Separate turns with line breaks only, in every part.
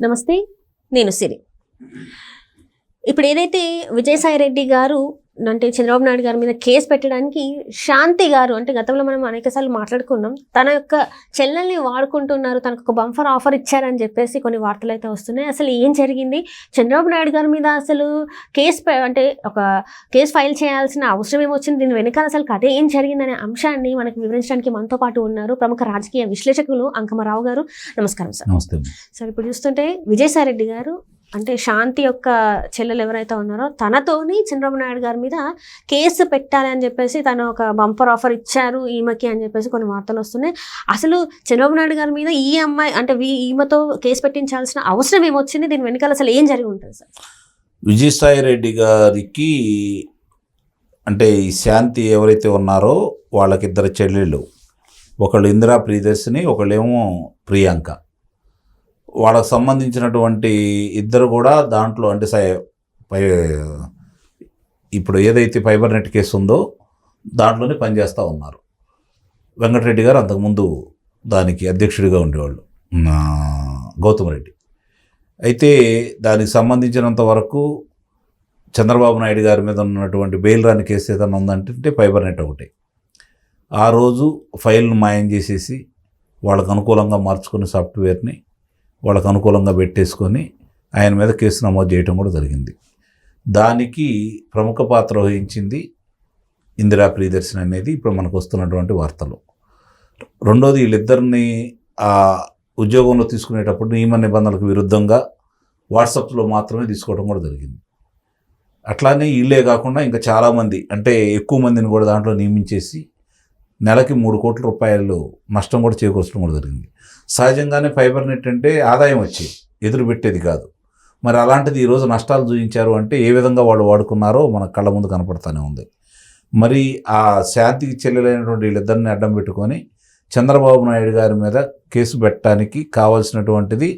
నమస్తే, నేను సిరి. ఇప్పుడు ఏదైతే విజయసాయిరెడ్డి గారు అంటే చంద్రబాబు నాయుడు గారి మీద కేసు పెట్టడానికి శాంతి గారు అంటే గతంలో మనం అనేకసార్లు మాట్లాడుకున్నాం, తన యొక్క చెల్లెల్ని వాడుకుంటున్నారు, తనకు ఒక బంఫర్ ఆఫర్ ఇచ్చారని చెప్పేసి కొన్ని వార్తలు అయితే వస్తున్నాయి. అసలు ఏం జరిగింది? చంద్రబాబు నాయుడు గారి మీద అసలు అంటే ఒక కేసు ఫైల్ చేయాల్సిన అవసరం ఏమొచ్చింది? దీని వెనకాల అసలు కథ ఏం జరిగిందనే అంశాన్ని మనకు వివరించడానికి మనతో పాటు ఉన్నారు ప్రముఖ రాజకీయ విశ్లేషకులు అంకమరావు గారు. నమస్కారం సార్.
నమస్తే
సార్. ఇప్పుడు చూస్తుంటే విజయసాయిరెడ్డి గారు అంటే శాంతి యొక్క చెల్లెలు ఎవరైతే ఉన్నారో తనతోని చంద్రబాబు నాయుడు గారి మీద కేసు పెట్టాలి అని చెప్పేసి తను ఒక బంపర్ ఆఫర్ ఇచ్చారు ఈమెకి అని చెప్పేసి కొన్ని వార్తలు వస్తున్నాయి. అసలు చంద్రబాబు నాయుడు గారి మీద ఈ అమ్మాయి అంటే ఈమెతో కేసు పెట్టించాల్సిన అవసరం ఏమొచ్చింది? దీని వెనకాల అసలు ఏం జరిగి ఉంటుంది సార్?
విజయసాయిరెడ్డి గారికి అంటే ఈ శాంతి ఎవరైతే ఉన్నారో వాళ్ళకిద్దరు చెల్లెళ్ళు, ఒకళ్ళు ఇందిరా ప్రియదర్శిని, ఒకళ్ళేమో ప్రియాంక. వాళ్ళకు సంబంధించినటువంటి ఇద్దరు కూడా దాంట్లో అంటే ఇప్పుడు ఏదైతే ఫైబర్ నెట్ కేసు ఉందో దాంట్లోనే పనిచేస్తూ ఉన్నారు. వెంకటరెడ్డి గారు అంతకుముందు దానికి అధ్యక్షుడిగా ఉండేవాళ్ళు, గౌతమ్ రెడ్డి. అయితే దానికి సంబంధించినంత వరకు చంద్రబాబు నాయుడు గారి మీద ఉన్నటువంటి బెయిల్ రాని కేసు ఏదైనా ఉందంటే ఫైబర్ నెట్ ఒకటి. ఆ రోజు ఫైల్ను మాయం చేసేసి వాళ్ళకు అనుకూలంగా మార్చుకుని సాఫ్ట్వేర్ని వాళ్ళకు అనుకూలంగా పెట్టేసుకొని ఆయన మీద కేసు నమోదు చేయడం కూడా జరిగింది. దానికి ప్రముఖ పాత్ర వహించింది ఇందిరా ప్రియదర్శిని అనేది ఇప్పుడు మనకు వస్తున్నటువంటి వార్తలు. రెండోది, వీళ్ళిద్దరిని ఆ ఉద్యోగంలో తీసుకునేటప్పుడు నియమ నిబంధనలకు విరుద్ధంగా వాట్సాప్లో మాత్రమే తీసుకోవడం కూడా జరిగింది. అట్లానే వీళ్ళే కాకుండా ఇంకా చాలామంది అంటే ఎక్కువ మందిని కూడా దాంట్లో నియమించేసి నెలకి 3 కోట్ల రూపాయలు నష్టం కూడా చేకూర్చడం కూడా జరిగింది. సహజంగానే ఫైబర్ నెట్ అంటే ఆదాయం వచ్చి ఎదురు పెట్టేది కాదు. మరి అలాంటిది ఈరోజు నష్టాలు చూపించారు అంటే ఏ విధంగా వాళ్ళు వాడుకున్నారో మన కళ్ళ ముందు కనపడుతూనే ఉంది. మరి ఆ శాంతికి చెల్లెలైనటువంటి వీళ్ళిద్దరిని అడ్డం పెట్టుకొని చంద్రబాబు నాయుడు గారి మీద కేసు పెట్టడానికి కావాల్సినటువంటిది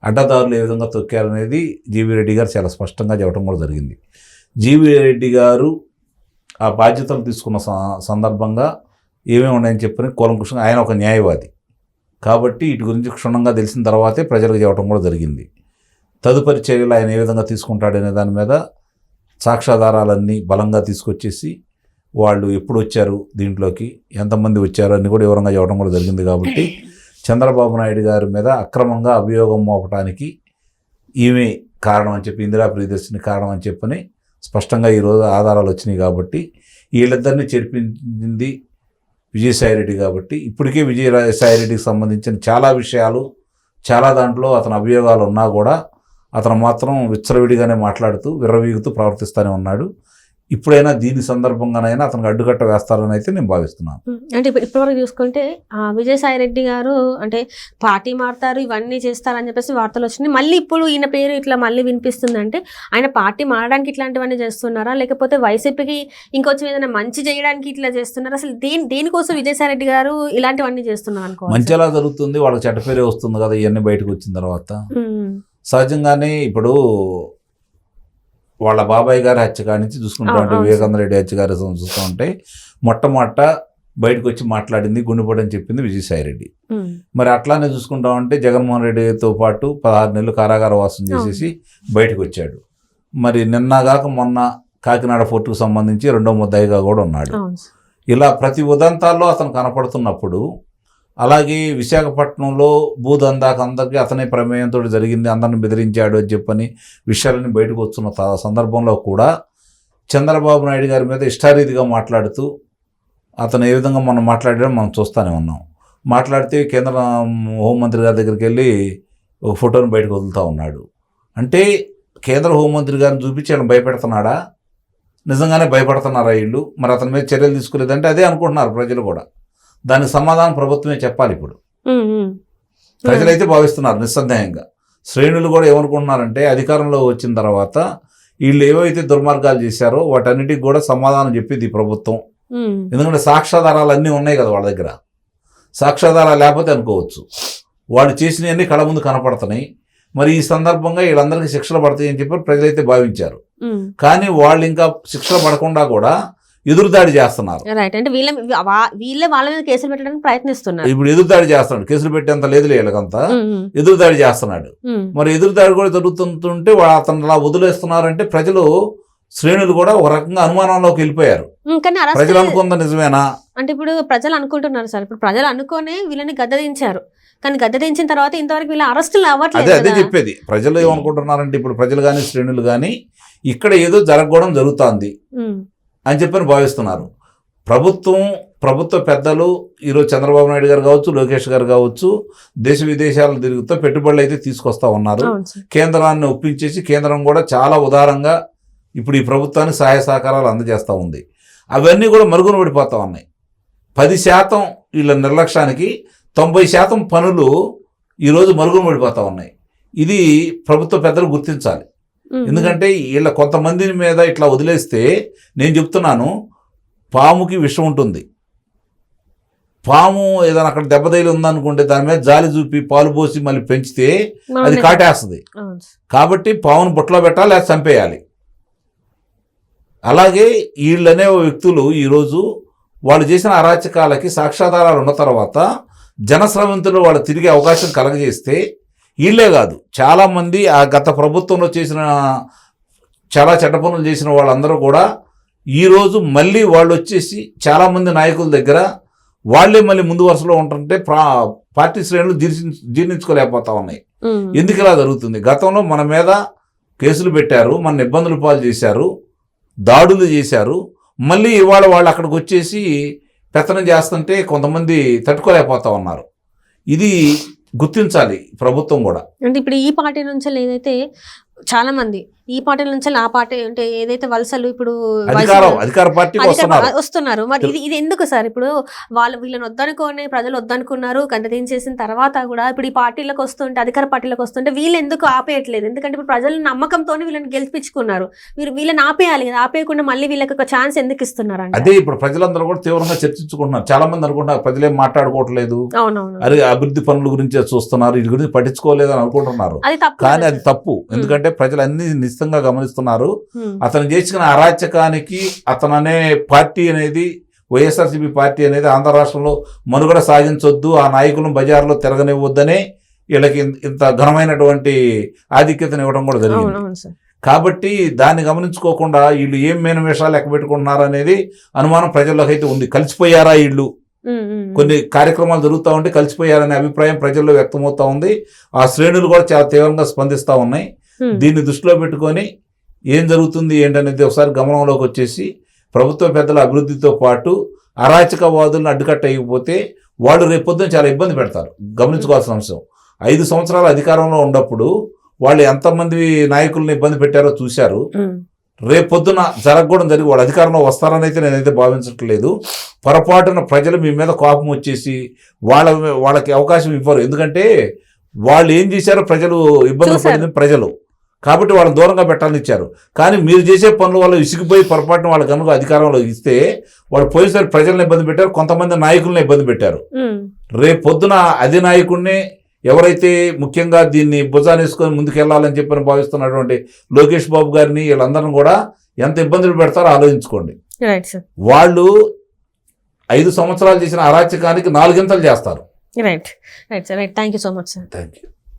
అడ్డదారులు ఏ విధంగా తొక్కారనేది జీవీ రెడ్డి గారు చాలా స్పష్టంగా చెప్పడం కూడా జరిగింది. జీవీ రెడ్డి గారు ఆ బాధ్యతలు తీసుకున్న సందర్భంగా ఏమేమి ఉన్నాయని చెప్పని కూలంకుషంగా ఆయన ఒక న్యాయవాది కాబట్టి వీటి గురించి క్షుణ్ణంగా తెలిసిన తర్వాతే ప్రజలకు చెప్పడం కూడా జరిగింది. తదుపరి చర్యలు ఆయన ఏ విధంగా తీసుకుంటాడనే దాని మీద సాక్ష్యాధారాలన్నీ బలంగా తీసుకొచ్చేసి వాళ్ళు ఎప్పుడు వచ్చారు, దీంట్లోకి ఎంతమంది వచ్చారు అని కూడా వివరంగా చెప్పడం కూడా జరిగింది. కాబట్టి చంద్రబాబు నాయుడు గారి మీద అక్రమంగా అభియోగం మోపడానికి ఈమె కారణం అని చెప్పి, ఇందిరా ప్రియదర్శిని కారణం అని చెప్పని స్పష్టంగా ఈరోజు ఆధారాలు వచ్చినాయి. కాబట్టి వీళ్ళిద్దరిని చేర్పించింది విజయసాయిరెడ్డి. కాబట్టి ఇప్పటికే విజయసాయిరెడ్డికి సంబంధించిన చాలా విషయాలు, చాలా దాంట్లో అతని అభియోగాలు ఉన్నా కూడా అతను మాత్రం విచ్చలవిడిగానే మాట్లాడుతూ విర్రవీగుతూ ప్రవర్తిస్తూనే ఉన్నాడు. ఇప్పుడైనా దీని సందర్భంగానైనా అతనికి అడ్డుకట్ట వేస్తారని అయితే నేను భావిస్తున్నాను.
అంటే ఇప్పటివరకు చూసుకుంటే విజయసాయిరెడ్డి గారు అంటే పార్టీ మారుతారు, ఇవన్నీ చేస్తారని చెప్పేసి వార్తలు వచ్చినాయి. మళ్ళీ ఇప్పుడు ఈయన పేరు ఇట్లా మళ్ళీ వినిపిస్తుందంటే ఆయన పార్టీ మారడానికి ఇట్లాంటివన్నీ చేస్తున్నారా, లేకపోతే వైసీపీకి ఇంకొంచెం ఏదైనా మంచి చేయడానికి ఇట్లా చేస్తున్నారా? అసలు దేనికోసం విజయసాయిరెడ్డి గారు ఇలాంటివన్నీ చేస్తున్నారు అనుకో?
మంచి ఎలా జరుగుతుంది, వాళ్ళకి చెడ్డ పేరే వస్తుంది కదా ఇవన్నీ బయటకు వచ్చిన తర్వాత. సహజంగానే ఇప్పుడు వాళ్ళ బాబాయ్ గారి హత్య కాడి నుంచి చూసుకుంటా వివేకానంద రెడ్డి హత్య గారి చూస్తూ ఉంటే మొట్టమొదట బయటకు వచ్చి మాట్లాడింది గుండెపోటు అని చెప్పింది విజయసాయిరెడ్డి. మరి అట్లానే చూసుకుంటా ఉంటే జగన్మోహన్ రెడ్డితో పాటు 16 నెలలు కారాగార వాసం చేసేసి బయటకు వచ్చాడు. మరి నిన్నగాక మొన్న కాకినాడ ఫోర్టుకు సంబంధించి 2వ ముద్దాయిగా కూడా ఉన్నాడు. ఇలా ప్రతి ఉదంతాల్లో అతను కనపడుతున్నప్పుడు, అలాగే విశాఖపట్నంలో భూదందాకు అందరికీ అతనే ప్రమేయంతో జరిగింది, అందరిని బెదిరించాడు అని చెప్పని విషయాలని బయటకు వస్తున్న సందర్భంలో కూడా చంద్రబాబు నాయుడు గారి మీద ఇష్టారీతిగా మాట్లాడుతూ అతను ఏ విధంగా మనం మాట్లాడడం మనం చూస్తూనే ఉన్నాం. మాట్లాడితే కేంద్ర హోంమంత్రి గారి దగ్గరికి వెళ్ళి ఒక ఫోటోని బయటకు వదులుతూ ఉన్నాడు. అంటే కేంద్ర హోంమంత్రి గారిని చూపించి ఆయన భయపెడుతున్నాడా? నిజంగానే భయపడుతున్నారా వీళ్ళు? మరి అతని మీద చర్యలు తీసుకోలేదంటే అదే అనుకుంటున్నారు ప్రజలు కూడా. దానికి సమాధానం ప్రభుత్వమే చెప్పాలి. ఇప్పుడు ప్రజలైతే భావిస్తున్నారు నిస్సందేహంగా. శ్రేణులు కూడా ఏమనుకుంటున్నారంటే అధికారంలో వచ్చిన తర్వాత వీళ్ళు ఏవైతే దుర్మార్గాలు చేశారో వాటన్నిటికి కూడా సమాధానం చెప్పింది ఈ ప్రభుత్వం. ఎందుకంటే సాక్ష్యాధారాలు అన్నీ ఉన్నాయి కదా వాళ్ళ దగ్గర. సాక్ష్యాధారాలు లేకపోతే అనుకోవచ్చు, వాళ్ళు చేసినవన్నీ కళ్ళ ముందు కనపడుతున్నాయి. మరి ఈ సందర్భంగా వీళ్ళందరికీ శిక్షలు పడతాయి అని చెప్పి ప్రజలైతే భావించారు. కానీ వాళ్ళు ఇంకా శిక్షలు పడకుండా కూడా ఎదురుదాడి చేస్తున్నారు.
రైట్, అంటే వీళ్ళే వాళ్ళ మీద కేసులు పెట్టడానికి ప్రయత్నిస్తున్నారు.
ఇప్పుడు ఎదురుదాడి చేస్తున్నాడు, కేసులు పెట్టేంత లేదు వీళ్ళకంతా, ఎదురుదాడి చేస్తున్నాడు. మరి ఎదురుదాడి కూడా జరుగుతుంటే అతను అలా వదిలేస్తున్నారంటే ప్రజలు శ్రేణులు కూడా ఒక రకంగా అనుమానంలోకి వెళ్ళిపోయారు.
కానీ
ప్రజలు అనుకుందా నిజమేనా
అంటే ఇప్పుడు ప్రజలు అనుకుంటున్నారు సార్, ఇప్పుడు ప్రజలు అనుకోనే వీళ్ళని గద్దదించారు, కానీ గద్దదించిన తర్వాత ఇంతవరకు వీళ్ళ అరెస్టులు అవ్వట్లేదు.
అదే చెప్పేది, ప్రజలు ఏమనుకుంటున్నారంటే ఇప్పుడు ప్రజలు కానీ శ్రేణులు కానీ ఇక్కడ ఏదో జరగడం జరుగుతుంది అని చెప్పని భావిస్తున్నారు. ప్రభుత్వ పెద్దలు ఈరోజు చంద్రబాబు నాయుడు గారు కావచ్చు, లోకేష్ గారు కావచ్చు, దేశ విదేశాలు తిరుగుతూ పెట్టుబడులు అయితే తీసుకొస్తా ఉన్నారు. కేంద్రాన్ని ఒప్పించేసి కేంద్రం కూడా చాలా ఉదారంగా ఇప్పుడు ఈ ప్రభుత్వానికి సహాయ సహకారాలు అందజేస్తూ ఉంది. అవన్నీ కూడా మరుగున పడిపోతూ ఉన్నాయి. 10% వీళ్ళ నిర్లక్ష్యానికి 90% పనులు ఈరోజు మరుగున పడిపోతూ ఉన్నాయి. ఇది ప్రభుత్వ పెద్దలు గుర్తించాలి. ఎందుకంటే వీళ్ళ కొంతమంది మీద ఇట్లా వదిలేస్తే, నేను చెప్తున్నాను, పాముకి విషం ఉంటుంది. పాము ఏదైనా అక్కడ దెబ్బతైలు ఉందనుకుంటే దాని మీద జాలి చూపి పాలు పోసి మళ్ళీ పెంచితే అది కాటేస్తుంది. కాబట్టి పామును బుట్టలో పెట్టాలి, లేదా చంపేయాలి. అలాగే వీళ్ళనే వ్యక్తులు ఈరోజు వాళ్ళు చేసిన అరాచకాలకి సాక్ష్యాధారాలు ఉన్న తర్వాత జనస్రవంతులు వాళ్ళు తిరిగే అవకాశం కలగజేస్తే, వీళ్ళే కాదు చాలామంది ఆ గత ప్రభుత్వంలో చేసిన చాలా చెడ్డ పనులు చేసిన వాళ్ళందరూ కూడా ఈరోజు మళ్ళీ వాళ్ళు వచ్చేసి చాలామంది నాయకుల దగ్గర వాళ్ళే మళ్ళీ ముందు వరుసలో ఉంటుంటే పార్టీ శ్రేణులు జీర్ణించుకోలేకపోతా ఉన్నాయి. ఎందుకు ఇలా జరుగుతుంది? గతంలో మన మీద కేసులు పెట్టారు, మన ఇబ్బందులు పాలు చేశారు, దాడులు చేశారు. మళ్ళీ ఇవాళ వాళ్ళు అక్కడికి వచ్చేసి పెత్తనం చేస్తుంటే కొంతమంది తట్టుకోలేకపోతా ఉన్నారు. ఇది గుర్తించాలి ప్రభుత్వం కూడా.
అంటే ఇప్పుడు ఈ పార్టీ నుంచి ఏదైతే చాలా మంది ఈ పార్టీ నుంచి ఆ పార్టీ అంటే ఏదైతే వలసలు ఇప్పుడు
అధికార పార్టీకి
వస్తున్నారు, మరి ఇది ఎందుకు సార్? ఇప్పుడు వీళ్ళని వద్దనుకోనే ప్రజలు వద్దనుకున్నారు, గద్దదించేసిన తర్వాత కూడా ఇప్పుడు ఈ పార్టీలకు వస్తుంటే, అధికార పార్టీలకు వస్తుంటే వీళ్ళు ఎందుకు ఆపేయట్లేదు? ఎందుకంటే ఇప్పుడు ప్రజల నమ్మకంతో వీళ్ళని గెలిపించుకున్నారు, వీళ్ళని ఆపేయాలి కదా, ఆపేయకుండా మళ్ళీ వీళ్ళకి ఒక ఛాన్స్ ఎందుకు ఇస్తున్నారు?
అదే ఇప్పుడు ప్రజలందరూ కూడా తీవ్రంగా చర్చించుకుంటున్నారు. చాలా మంది అనుకుంటున్నారు ప్రజలేం మాట్లాడుకోవట్లేదు, అరే అభివృద్ధి పనుల గురించి చూస్తున్నారు, ఇది గురించి పట్టించుకోలేదు అని అనుకుంటున్నారు. కానీ అది తప్పు. ఎందుకంటే ప్రజలు అన్ని నిశ్చితంగా గమనిస్తున్నారు. అతను చేసిన అరాచకానికి అతను అనే పార్టీ అనేది, వైఎస్ఆర్సీపీ పార్టీ అనేది ఆంధ్ర రాష్ట్రంలో మనుగడ సాగించొద్దు, ఆ నాయకులను బజార్లో తిరగనివ్వద్దనే వీళ్ళకి ఇంత ఘనమైనటువంటి ఆధిక్యతను ఇవ్వడం కూడా జరిగింది. కాబట్టి దాన్ని గమనించుకోకుండా వీళ్ళు ఏం మేనమేషాలు లెక్క పెట్టుకుంటున్నారు అనేది అనుమానం ప్రజల్లోకి అయితే ఉంది. కలిసిపోయారా వీళ్ళు? కొన్ని కార్యక్రమాలు జరుగుతూ ఉంటే కలిసిపోయారనే అభిప్రాయం ప్రజల్లో వ్యక్తమవుతా ఉంది. ఆ శ్రేణులు కూడా చాలా తీవ్రంగా స్పందిస్తూ ఉన్నాయి. దీన్ని దృష్టిలో పెట్టుకొని ఏం జరుగుతుంది ఏంటనేది ఒకసారి గమనంలోకి వచ్చేసి ప్రభుత్వ పెద్దల అభివృద్ధితో పాటు అరాచకవాదులను అడ్డుకట్ట అయిపోతే వాళ్ళు రేపొద్దున చాలా ఇబ్బంది పెడతారు. గమనించుకోవాల్సిన అంశం, 5 సంవత్సరాల అధికారంలో ఉన్నప్పుడు వాళ్ళు ఎంతమంది నాయకులను ఇబ్బంది పెట్టారో చూశారు. రేపొద్దున జరగకూడదు జరిగి వాళ్ళు అధికారంలో వస్తారని అయితే నేనైతే భావించట్లేదు. పొరపాటున ప్రజలు మీ మీద కోపం వచ్చేసి వాళ్ళకి అవకాశం ఇవ్వరు. ఎందుకంటే వాళ్ళు ఏం చేశారో ప్రజలు ఇబ్బంది పడింది ప్రజలు, కాబట్టి వాళ్ళని దూరంగా పెట్టాలని ఇచ్చారు. కానీ మీరు చేసే పనుల వల్ల విసిగిపోయి పొరపాటున వాళ్ళ కనుక అధికారంలో ఇస్తే వాళ్ళు పోయేసరి ప్రజలను ఇబ్బంది పెట్టారు, కొంతమంది నాయకులను ఇబ్బంది పెట్టారు. రేపు పొద్దున అదే నాయకుడిని ఎవరైతే ముఖ్యంగా దీన్ని భుజానేసుకొని ముందుకెళ్లాలని చెప్పని భావిస్తున్నటువంటి లోకేష్ బాబు గారిని వీళ్ళందరినీ కూడా ఎంత ఇబ్బందులు పెడతారో ఆలోచించుకోండి. వాళ్ళు 5 సంవత్సరాలు చేసిన అరాచకానికి 4 గంటలు చేస్తారు.
Right right sir, right. Thank you so much sir.
Thank you.